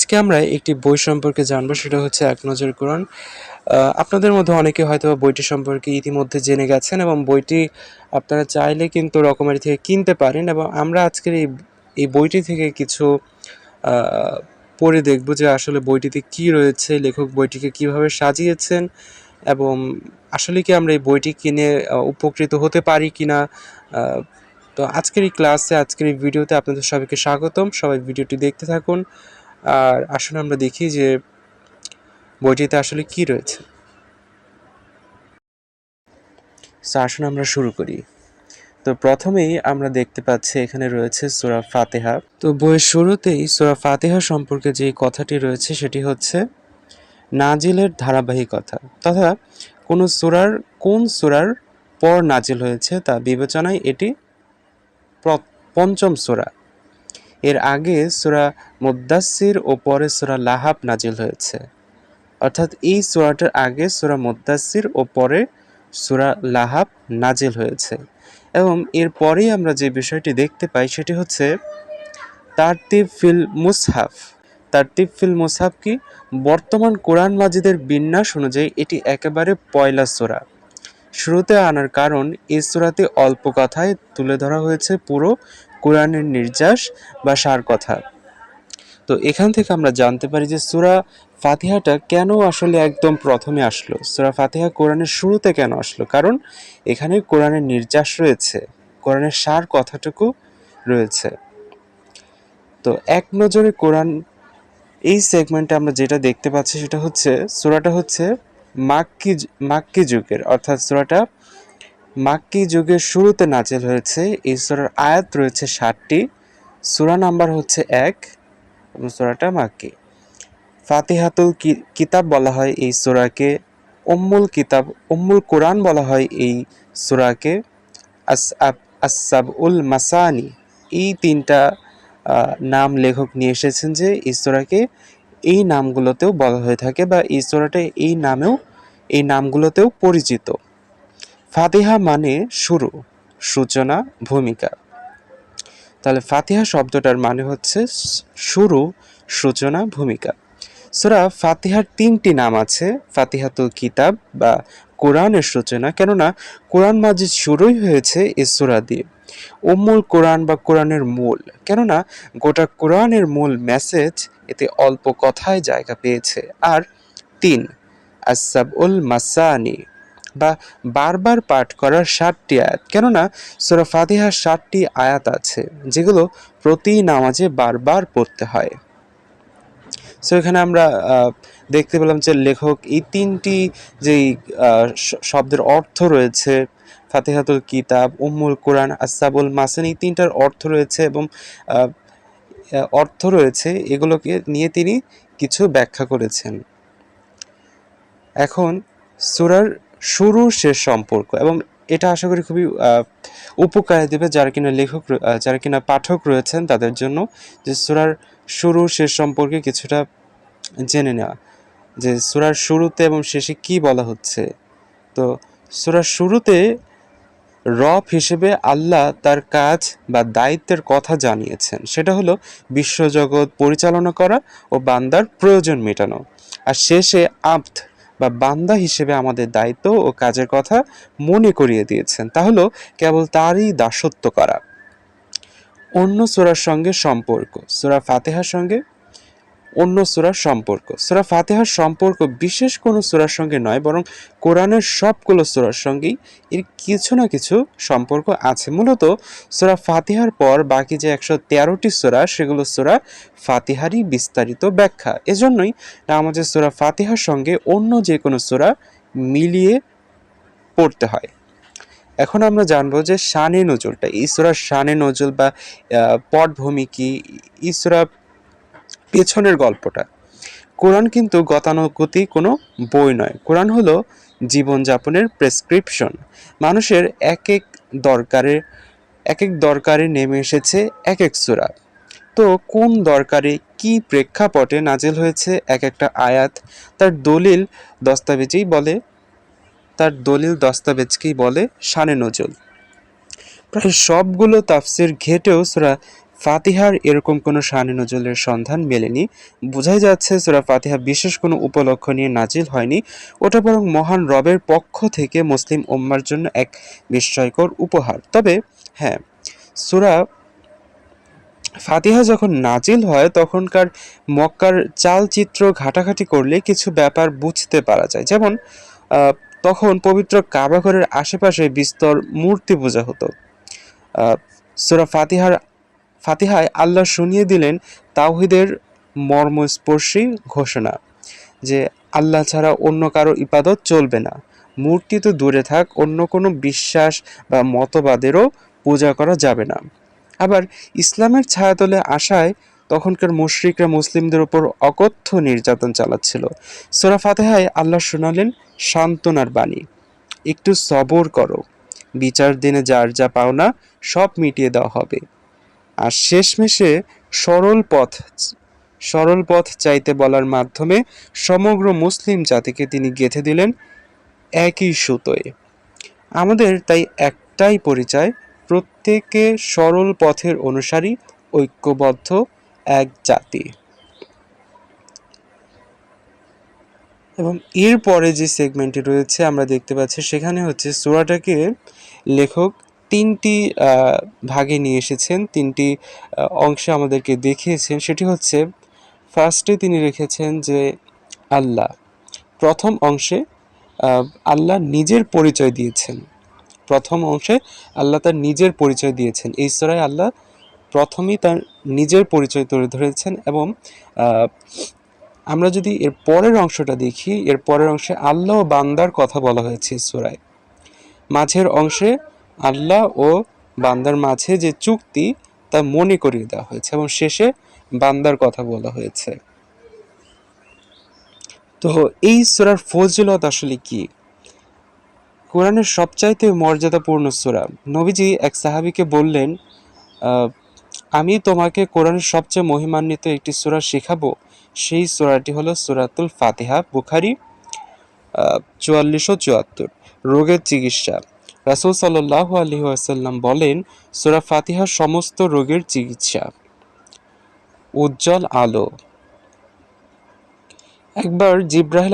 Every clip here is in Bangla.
আজকে আমরা একটি বই সম্পর্কে জানবো, সেটা হচ্ছে এক নজর কোরআন। আপনাদের মধ্যে অনেকে হয়তো বইটি সম্পর্কে ইতিমধ্যে জেনে গেছেন এবং বইটি আপনারা চাইলে কিন্তু রকমারি থেকে কিনতে পারেন, এবং আমরা আজকের এই বইটি থেকে কিছু পড়ে দেখব যে আসলে বইটিতে কি রয়েছে, লেখক বইটিকে কিভাবে সাজিয়েছেন, এবং আসলে কি আমরা এই বইটি কিনে উপকৃত হতে পারি কিনা। তো আজকের এই ক্লাসে, আজকের এই ভিডিওতে আপনাদের সবাইকে স্বাগতম। সবাই ভিডিওটি দেখতে থাকুন, আর আসুন আমরা দেখি যে বইটিতে আসলে কি রয়েছে। আসুন আমরা শুরু করি। তো প্রথমেই আমরা দেখতে পাচ্ছি এখানে রয়েছে সূরা ফাতিহা। তো বইয়ের শুরুতেই সূরা ফাতিহা সম্পর্কে যে কথাটি রয়েছে সেটি হচ্ছে নাজিলের ধারাবাহিকতা, তথা কোন সূরার পর নাজিল হয়েছে তা বিবেচনায় এটি পঞ্চম সূরা। এর আগে সূরা মুদ্দাসসির ও পরে সূরা লাহাব নাজিল হয়েছে, অর্থাৎ এই সূরাটার আগে সূরা মুদ্দাসসির ও পরে সূরা লাহাব নাজিল হয়েছে। এবং এর পরেই আমরা যে বিষয়টি দেখতে পাই সেটি হচ্ছে তারতিব ফিল মুসহাফ। তারতিব ফিল মুসহাফ কি? বর্তমান কোরআন মাজিদের বিন্যাস অনুযায়ী এটি একেবারে পয়লা সূরা। শুরুতে আনার কারণ, এই সূরাতে অল্প কথায় তুলে ধরা হয়েছে পুরো কোরআনের নির্যাস বা সার কথা। তো এখান থেকে আমরা জানতে পারি যে সূরা ফাতিহাটা কেন আসলে একদম প্রথমে আসলো, সূরা ফাতিহা কোরআনের শুরুতে কেন আসলো। কারণ এখানে কোরআনের নির্যাস রয়েছে, কোরআনের সার কথাটুকু রয়েছে। তো এক নজরে কোরআন এই সেগমেন্টে আমরা যেটা দেখতে পাচ্ছি সেটা হচ্ছে সূরাটা হচ্ছে মাক্কি যুগের, অর্থাৎ সূরাটা মাক্কি যুগের শুরুতে নাজিল হয়েছে। এই সূরার আয়াত রয়েছে 60টি, সূরা নাম্বার হচ্ছে 1 এবং সূরাটা মাক্কি। ফাতিহাতুল কিতাব বলা হয় এই সূরাকে, উম্মুল কোরআন বলা হয় এই সূরাকে, আস-সাবউল মাসানি, এই তিনটা নাম লেখক নিয়ে এসেছেন যে এই সূরাকে এই নামগুলোতেও বলা হয়ে থাকে, বা এই সূরাটা এই নামগুলোতেও পরিচিত। ফাতিহা মানে শুরু, সূচনা, ভূমিকা। তাহলে ফাতিহা শব্দটার মানে হচ্ছে শুরু, সূচনা, ভূমিকা। সূরা ফাতিহার 3টি নাম আছে। ফাতিহাতুল কিতাব বা কোরআনের সূচনা, কেননা কোরআন মাজিদ শুরুই হয়েছে এই সূরা দিয়ে। উম্মুল কোরআন বা কোরআনের মূল, কেননা গোটা কোরআনের মূল মেসেজ এতে অল্প কথায় জায়গা পেয়েছে। আর 3 আস-সাবউল মাসানি বা বারবার পাঠ করার 60টি আয়াত, কেননা সূরা ফাতিহার 60টি আয়াত আছে যেগুলো প্রতি নামাজে বারবার পড়তে হয়। সো এখানে আমরা দেখতে পেলাম যে লেখক এই 3টি যেই শব্দের অর্থ রয়েছে, ফাতিহাতুল কিতাব, উম্মুল কোরআন, আস-সাবুল মাসানি, 3টার অর্থ রয়েছে, এবং এগুলোকে নিয়ে তিনি কিছু ব্যাখ্যা করেছেন। এখন সূরার শুরু শেষ সম্পর্ক, এবং এটা আশা করি খুবই উপকার দেবে যারা কিনা পাঠক রয়েছেন তাদের জন্য, যে সূরার শুরু শেষ সম্পর্কে কিছুটা জেনে নেওয়া, যে সূরার শুরুতে এবং শেষে কি বলা হচ্ছে। তো সূরার শুরুতে রব হিসেবে আল্লাহ তার কাজ বা দায়িত্বের কথা জানিয়েছেন, সেটা হলো বিশ্বজগৎ পরিচালনা করা ও বান্দার প্রয়োজন মেটানো। আর শেষে আব্দ বা বান্দা হিসেবে আমাদের দায়িত্ব ও কাজের কথা মনে করিয়ে দিয়েছেন, তা হলো কেবল তারই দাসত্ব করা। অন্য সূরার সঙ্গে সম্পর্ক, সূরা ফাতিহার সঙ্গে অন্য সূরার সম্পর্ক। সূরা ফাতিহার সম্পর্ক বিশেষ কোনো সূরার সঙ্গে নয়, বরং কোরআনের সবগুলো সূরার সঙ্গেই এর কিছু না কিছু সম্পর্ক আছে। মূলত সূরা ফাতিহার পর বাকি যে 113টি সূরা, সেগুলো সূরা ফাতিহারই বিস্তারিত ব্যাখ্যা। এজন্যই আমাদের সূরা ফাতিহার সঙ্গে অন্য যে কোনো সূরা মিলিয়ে পড়তে হয়। এখন আমরা জানবো যে শানে নজুলটা, এই সূরার শানে নজুল বা পটভূমি কি, এই সূরা পেছনের গল্পটা। কোরআন কিন্তু গতানুগতিক কোনো বই নয়। কোরআন হলো জীবনযাপনের প্রেসক্রিপশন। মানুষের এক এক দরকারে নেমে এসেছে এক সূরা। তো কোন দরকারে কি প্রেক্ষাপটে নাজিল হয়েছে এক একটা আয়াত, তার দলিল দস্তাবেজকেই বলে শানে নজুল। প্রায় সবগুলো তাফসির ঘেটেও সূরা ফাতিহার এরকম কোনো শানে নজুলের সন্ধান মেলেনি। বোঝাই যাচ্ছে সূরা ফাতিহা বিশেষ কোনো উপলক্ষ নিয়ে নাজিল হয়নি, ওটা বরং মহান রবের পক্ষ থেকে মুসলিম উম্মার জন্য এক বিস্ময়কর উপহার। তবে হ্যাঁ, সূরা ফাতিহা যখন নাজিল হয় তখনকার মক্কার চালচিত্র ঘাটাঘাটি করলে কিছু ব্যাপার বুঝতে পারা যায়। যেমন আহ, তখন পবিত্র কাবাঘরের আশেপাশে বিস্তর মূর্তি পূজা হতো। সূরা ফাতিহায় আল্লাহ শুনিয়ে দিলেন তাওহীদের মর্মস্পর্শী ঘোষণা যে আল্লাহ ছাড়া অন্য কারো ইবাদত চলবে না। মূর্তি তো দূরে থাক, অন্য কোনো বিশ্বাস বা মতবাদেরও পূজা করা যাবে না। আবার ইসলামের ছায়াতলে আসায় তখনকার মুশরিকরা মুসলিমদের উপর অকথ্য নির্যাতন চালাচ্ছিল। সূরা ফাতিহায় আল্লাহ শোনালেন সান্ত্বনার বাণী, একটু সবর করো, বিচার দিনে যার যা পাওনা সব মিটিয়ে দেওয়া হবে। আর শেষমেশে সরল পথ সরল পথ চাইতে বলার মাধ্যমে সমগ্র মুসলিম জাতিকে তিনি গেঁথে দিলেন একই সুতোয়। আমাদের তাই একটাই পরিচয়, প্রত্যেকে সরল পথের অনুসারী, ঐক্যবদ্ধ এক জাতি। এবং এরপরে যে সেগমেন্টটি রয়েছে আমরা দেখতে পাচ্ছি সেখানে হচ্ছে সূরাটাকে লেখক তিনটি ভাগে নিয়ে এসেছেন, তিনটি অংশে আমাদেরকে দেখিয়েছেন। সেটি হচ্ছে ফার্স্টে তিনি রেখেছেন যে আল্লাহ, প্রথম অংশে আল্লাহ নিজের পরিচয় দিয়েছেন। প্রথম অংশে আল্লাহ তার নিজের পরিচয় দিয়েছেন। এই সূরায় আল্লাহ প্রথমেই তার নিজের পরিচয় তুলে ধরেছেন। এবং আমরা যদি এর পরের অংশটা দেখি, এর পরের অংশে আল্লাহ ও বান্দার কথা বলা হয়েছে সূরায়। মাঝের অংশে আল্লাহ ও বান্দার মাঝে যে চুক্তি তা মনে করিয়ে দেওয়া হয়েছে এবং শেষে বান্দার কথা বলা হয়েছে। তো এই সূরার ফজিলত আসলে কি? কোরআনের সবচাইতে মর্যাদাপূর্ণ সূরা। নবীজি এক সাহাবীকে বললেন, আমি তোমাকে কোরআনের সবচেয়ে মহিমান্বিত একটি সূরা শেখাবো। সেই সূরাটি হলো সূরাতুল ফাতিহা। বুখারী ৪৪৭৪। রোগের চিকিৎসা। রাসূল সাল্লাল্লাহু আলাইহি ওয়াসাল্লাম বলেন, সূরা ফাতিহা সমস্ত রোগের চিকিৎসা। উজ্জ্বল আলো। একবার জিবরাইল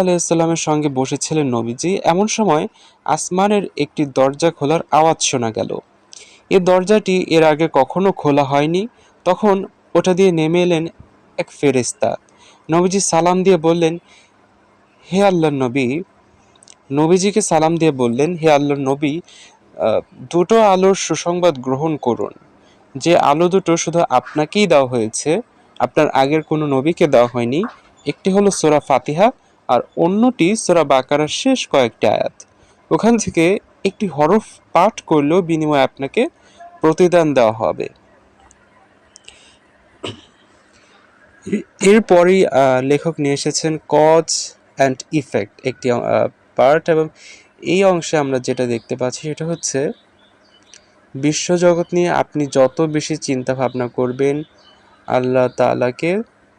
আলাইহিসসালামের সঙ্গে বসেছিলেন নবীজি। এমন সময় আসমানের একটি দরজা খোলার আওয়াজ শোনা গেল। এ দরজাটি এর আগে কখনো খোলা হয়নি। তখন ওটা দিয়ে নেমে এলেন এক ফেরেশতা। নবীজি সালাম দিয়ে বললেন, হে আল্লাহর নবী নবীজিকে সালাম দিয়ে বললেন, হে আল্লাহর নবী, দুটো আলোর সুসংবাদ গ্রহণ করুন। যে আলো দুটো শুধু আপনাকেই দেওয়া হয়েছে, আপনার আগের কোনো নবীকে দেওয়া হয়নি। একটি হলো সূরা ফাতিহা আর অন্যটি সূরা বাকারার শেষ কয়েকটি আয়াত। ওখান থেকে একটি হরফ পাঠ করলেও বিনিময়ে আপনাকে প্রতিদান দেওয়া হবে। এরপরই লেখক নিয়ে এসেছেন কজ অ্যান্ড ইফেক্ট একটি পার্ট। এবং এই অংশে আমরা যেটা দেখতে পাচ্ছি সেটা হচ্ছে বিশ্বজগৎ নিয়ে আপনি যত বেশি চিন্তা ভাবনা করবেন আল্লাহ তাআলাকে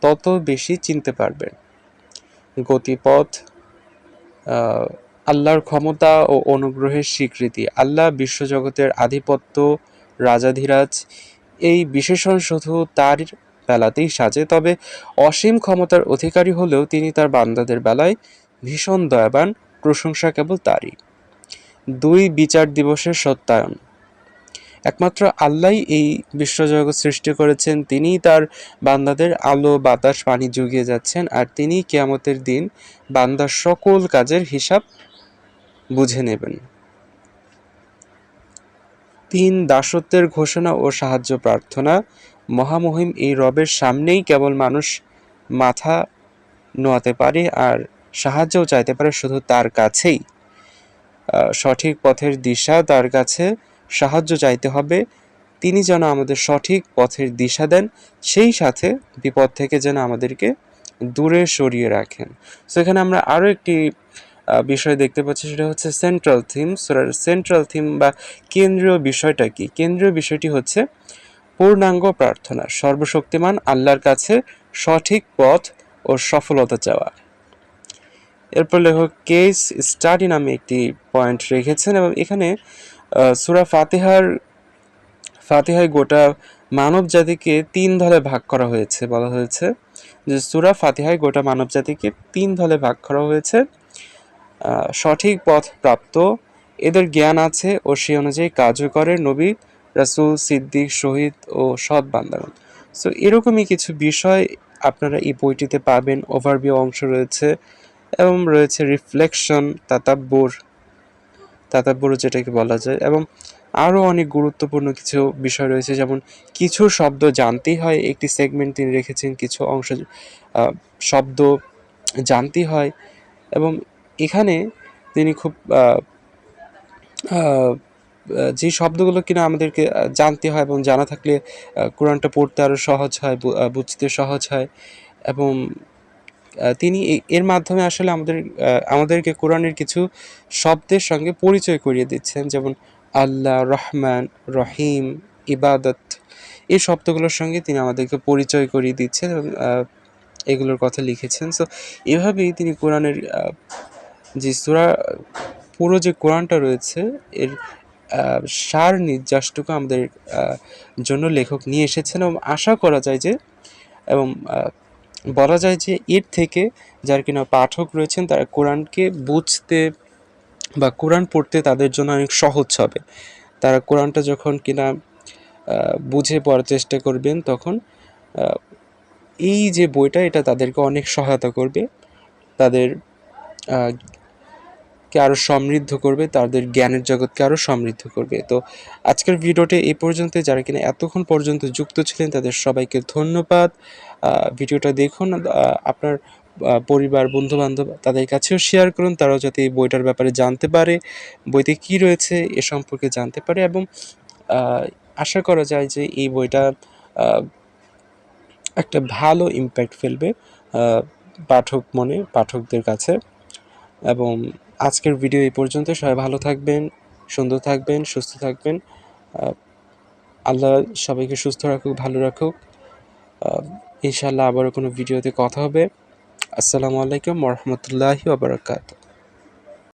তত বেশি চিনতে পারবেন। গতিপথ, আল্লাহর ক্ষমতা ও অনুগ্রহের স্বীকৃতি। আল্লাহ বিশ্বজগতের আধিপত্য, রাজাধিরাজ, এই বিশেষণ শুধু তার বেলাতেই সাজে। তবে অসীম ক্ষমতার অধিকারী হলেও তিনি তার বান্দাদের বেলায় ভীষণ দয়াবান, প্রশংসা কেবল তারই। ২. বিচার দিবসের সত্যায়ন। একমাত্র আল্লাহই এই বিশ্বজগৎ সৃষ্টি করেছেন, তিনিই তার বান্দাদের আলো বাতাস পানি জুগিয়ে যাচ্ছেন, আর তিনিই কিয়ামতের দিন বান্দার সকল কাজের হিসাব বুঝে নেবেন। ৩. দাসত্বের ঘোষণা ও সাহায্য প্রার্থনা। মহামহিম এই রবের সামনেই কেবল মানুষ মাথা নোয়াতে পারে আর সাহায্যও চাইতে পারে শুধু তার কাছেই। সঠিক পথের দিশা তার কাছে, সাহায্য চাইতে হবে, তিনি যেন আমাদের সঠিক পথের দিশা দেন, সেই সাথে বিপদ থেকে যেন আমাদেরকে দূরে সরিয়ে রাখেন। সো এখানে আমরা আরও একটি বিষয় দেখতে পাচ্ছি, সেটা হচ্ছে সেন্ট্রাল থিম। সেন্ট্রাল থিম বা কেন্দ্রীয় বিষয়টা কি? কেন্দ্রীয় বিষয়টি হচ্ছে পূর্ণাঙ্গ প্রার্থনা, সর্বশক্তিমান আল্লাহর কাছে সঠিক পথ ও সফলতা চাওয়া। এরপর লেখক কেস স্টাডি নামে একটি পয়েন্ট রেখেছেন এবং এখানে সূরা ফাতিহার ফাতিহায় গোটা মানব জাতিকে ৩ দলে ভাগ করা হয়েছে। বলা হয়েছে যে সূরা ফাতিহায় গোটা মানব জাতিকে ৩ দলে ভাগ করা হয়েছে। সঠিক পথ প্রাপ্ত, এদের জ্ঞান আছে ও সে অনুযায়ী কাজও করে নবী, রাসূল, সিদ্দিক, শহীদ ও সৎ বান্দাগণ। সো এরকমই কিছু বিষয় আপনারা এই বইটিতে পাবেন। ওভারভিউ অংশ রয়েছে এবং রয়েছে রিফ্লেকশন, তাতাব্বুর যেটাকে বলা যায়, এবং আরও অনেক গুরুত্বপূর্ণ কিছু বিষয় রয়েছে, যেমন কিছু শব্দ জানতেই হয়, একটি সেগমেন্ট তিনি রেখেছেন, কিছু অংশ শব্দ জানতেই হয়। এবং এখানে তিনি খুব যে শব্দগুলো কিনা আমাদেরকে জানতে হয় এবং জানা থাকলে কোরআনটা পড়তে আরও সহজ হয়, বুঝতে সহজ হয়। এবং তিনি এর মাধ্যমে আসলে আমাদেরকে কোরআনের কিছু শব্দের সঙ্গে পরিচয় করিয়ে দিচ্ছেন, যেমন আল্লাহ, রহমান, রহিম, ইবাদত, এই শব্দগুলোর সঙ্গে তিনি আমাদেরকে পরিচয় করিয়ে দিচ্ছেন এবং এগুলোর কথা লিখেছেন। সো এভাবেই তিনি কোরআনের যে সূরা, পুরো যে কোরআনটা রয়েছে এর সার নির্যাসটুকু আমাদের জন্য লেখক নিয়ে এসেছেন, এবং আশা করা যায় যে, এবং বলা যায় যে এর থেকে যারা কিনা পাঠক রয়েছেন তারা কোরআনকে বুঝতে বা কোরআন পড়তে তাদের জন্য অনেক সহজ হবে। তারা কোরআনটা যখন কিনা বুঝে পড়ার চেষ্টা করবেন, তখন এই যে বইটা এটা তাদেরকে অনেক সহায়তা করবে, তাদের কে আরও সমৃদ্ধ করবে, তাদের জ্ঞানের জগৎকে আরও সমৃদ্ধ করবে। তো আজকের ভিডিওটি এই পর্যন্ত। যারা কিনা এতক্ষণ পর্যন্ত যুক্ত ছিলেন তাদের সবাইকে ধন্যবাদ। ভিডিওটা দেখুন, আপনার পরিবার, বন্ধুবান্ধব তাদের কাছেও শেয়ার করুন, তারাও যাতে এই বইটার ব্যাপারে জানতে পারে, বইতে কী রয়েছে এ সম্পর্কে জানতে পারে। এবং আশা করা যায় যে এই বইটা একটা ভালো ইম্প্যাক্ট ফেলবে পাঠকদের কাছে। এবং আজকের ভিডিও এই পর্যন্ত। সবাই ভালো থাকবেন, সুন্দর থাকবেন, সুস্থ থাকবেন। আল্লাহ সবাইকে সুস্থ রাখুক, ভালো রাখুক। ইনশাআল্লাহ আবারও কোনো ভিডিওতে কথা হবে। আসসালামু আলাইকুম ওয়া রাহমাতুল্লাহি ওয়া বারাকাতুহু।